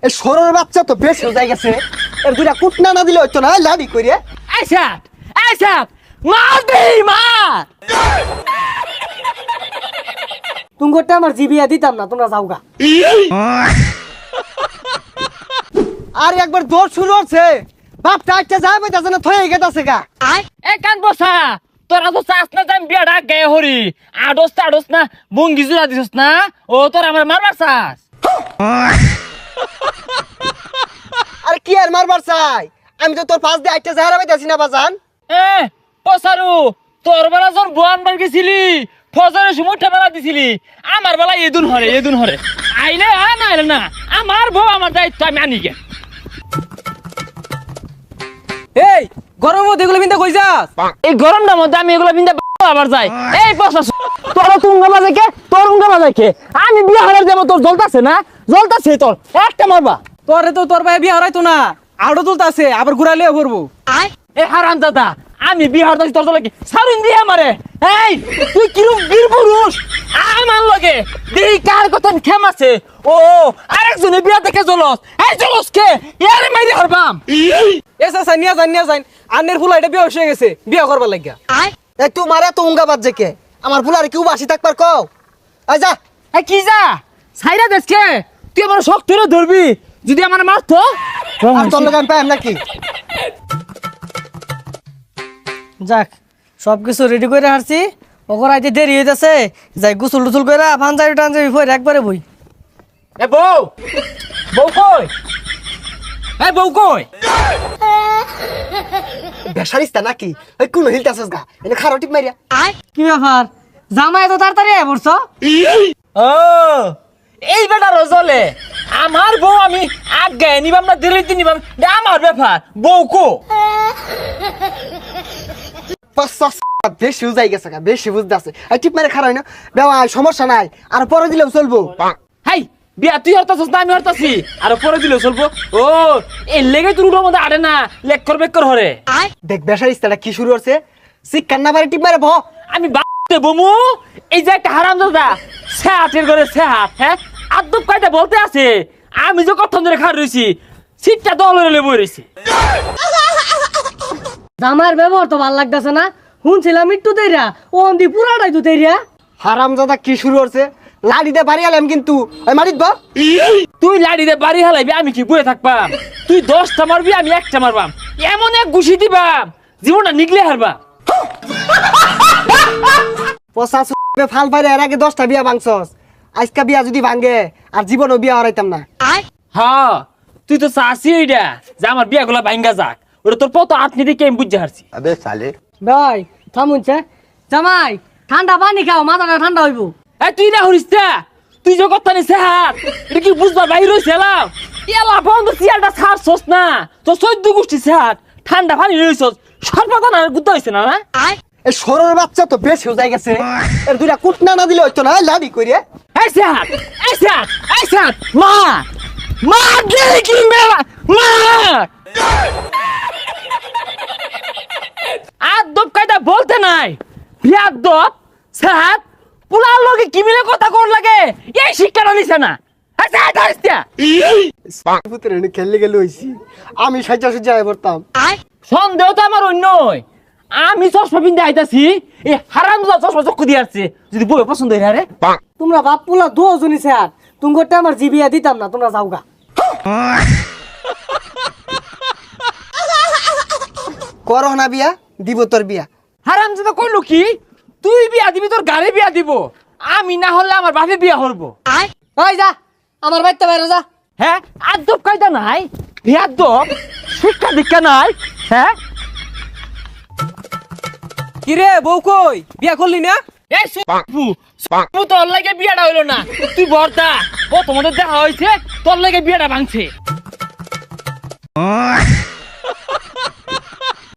এই সরর বাচ্চা তো বেশ হয়ে গেছে। এর দুইটা কুটনা না দিলে হইতো না, লাড়ি কইরে। আচ্ছা আচ্ছা মার দে মার। তুমগোটা আমার জিবিয়া দিতাম না, তোমরা যাওগা। আর একবার দৌড় শুরু হচ্ছে, বাপটা আচ্ছা যাবে পাইতাছে না, থয়ে গেতাছে গা। এ কান বসা তোরা তো চাস না যে আমি বিয়াটা গায়ে হরি আডস না বঙ্গি জুড়া দিছস না। ও তোর আমার মারবার চাস? আরে কি আর মারবার চাই, আমি তো তোর পাশ দিয়ে আচ্ছা যাহারা পাইতাছি না বাজান। এ পসারু তোর বেলা যখন বোয়ান বার গেছিলি ফজরের সময় ঠেলা দিছিলি, আমার বেলা এদুন হরে আইলে না আইলে না, আমার বউ আমার দায়িত্ব আমি আনি গে। এই গরম মধ্যে এগুলো বিন্দা কই যাস? এই গরমটার মধ্যে আমি এগুলো বিন্দা আবার যাই। এই পসা তোর তুঙ্গা বাজে কে, তোর উঙ্গা বাজে কে? আমি বিয়া হারার দেব, তোর জ্বলতাছে না? জ্বলতাছে তোর একটা মারবা। তোরে তো তোর ভাই বিয়া হরাইতো না, আড়ো তুলতাছে আবার ঘুরাইলে করবো। এ হারাম দাদা আমি বিহার দাসি তোর লাগে সারুন দিয়ে আমারে। এই তুই কিরম বীর পুরুষ আমার লগে দেই কার কথা খেমাছে। ও আরেকজনে বিয়া দেখে জলস, এই জলস কে ইয়ারে মাইরে হারবাম। এসা সানিয়া যান আন্নের ফুলা এটা বিয়া হয়ে গেছে, বিয়া করবার লাগিয়া। এই তোমার এত উঙ্গা বাজছে কে? আমার ফুলারে কেউ বাসি থাকবার কও। এই যা। এই কি যা সাইরা দেশকে তুই আমার শখ ধরে ধরবি, যদি আমার মারতো আর তোর লোক আমি পাইম নাকি? যাক সবকিছু রেডি করে হারছি, ওকর আইতে দেরি হইতাছে, যাই গোসল টুসল করে পাঞ্জাবি টাঞ্জাবি পরে একবারে বই। এ বউ বউ কই? এই বউ কই? বেসারিস্তা নাকি? ওই কোন হিলতাছস গা, এনে খারো টিপ মারিয়া। কি ব্যাপার জামাই তো তাড়াতাড়ি আয় পড়ছ? ও এই বেটা রজলে আমার বউ আমি আগে নিবাম না দিল্লিতে নিবাম, এটা আমার ব্যাপার। বউ কো? বেশি বুঝাই গেছে গা, বেশি বুঝতেছে। এই টিপ মারে খারাই না বেওয়া, সমস্যা নাই, আর পরে দিলেও চলবো। হাই বিয়া তুই হরতাছিস না আমি হরতাছি, আর পরে দিলেও চলবো। ও এই লেগে তোর উঠোর মধ্যে আড়ে না, লেক্কর বেক্কর হরে। দেখ বেসারিস্তাটা কি শুরু করছে, শিক্ষার না পারে টিপ মারে ভ। আমি বাড়তে বমু এই যে একটা হারাম দাদা সেহাটের ঘরে সেহাট, হ্যাঁ আদব কায়দা বলতে আছে। আমি যে কত ধরে খার রয়েছি সিটটা দল হলে বই রয়েছি। জামাইয়ের ব্যবহার তো ভাল লাগতেছে না, শুনছিলাম একটু দেরিয়া ও অন্দি পুরাটাই তো দেরিয়া। হারামজাদা কি শুরু করছে, লাড়িতে বাড়ি আলাম কিন্তু ওই মারিত বা। তুই লাড়িতে বাড়ি হালাইবি, আমি কি বয়ে থাকবাম? তুই 10টা মারবি আমি একটা মারবাম, এমন এক ঘুষি দিবাম জীবনটা নিগলে হারবা। পচাশ ফাল পাইরে এর আগে 10টা বিয়া ভাঙছস, আজকা বিয়া যদি ভাঙে আর জীবনও বিয়া হারাইতাম না। হ্যাঁ তুই তো চাষি এইটা যে আমার বিয়াগুলা ভাঙ্গা যাক, ওটা তোর পত আটনি দিকে আমি বুঝতে হারছি। ভাই থামুনছে, জামাই ঠান্ডা পানি খাও, মাথাটা ঠান্ডা হইব। এই তুই না হরিস তা, তুই যে কথা নিছে হাত এটা কি বুঝবা বাইর হইছে এলাম এলা বন্ধ চিয়ালটা ছাড়ছস না, তো 14 গোষ্ঠী হাত ঠান্ডা পানি রইছস সর্বদান আর গুদ্ধ হইছে না না? এই সরর বাচ্চা তো বেশ হয়ে গেছে, এর দুইটা কুটনা না দিলে হইতো না, লাড়ি কইরে। এই সাত মা মা গেলি কি মেলা মা আদব কায়দা বলতে নাই, বিয়াদব সাত পুলার লগে কি মিলে কথা কোন লাগে এই শিক্ষাটা নিছে না। খেললে গেলে হইছি, আমি সাজা সাজা পড়তাম। সন্দেহ তো আমার অন্য, আমি চশমা পিনতে আইতাছি এই হারাম চশমা চক্ষু দিয়ে আসছে, যদি বই পছন্দ হই রে। তোমরা বাপ পুলা দুজনই স্যার, তুমগোটা আমার জিবিয়া দিতাম না, তোমরা যাওগা। করো না বিয়া, দিব তোর বিয়া। হারাম যেটা কইলো কি তুই বিয়া দিবি, তোর গাড়ি বিয়া দিব, আমি না হলে আমার বাপে বিয়া করবো। ওই যা আমার বাড়িতে বাইরে যা। হ্যাঁ আদব কায়দা নাই, বিয়াদব শিক্ষা দীক্ষা নাই। হ্যাঁ কিরে বউ কই, বিয়া করলি না? এই সুপু তোর লাগে বিয়াটা হইলো না, তুই বর্দা ও তোমাদের দেখা হয়েছে তোর লাগে বিয়াটা ভাঙছে।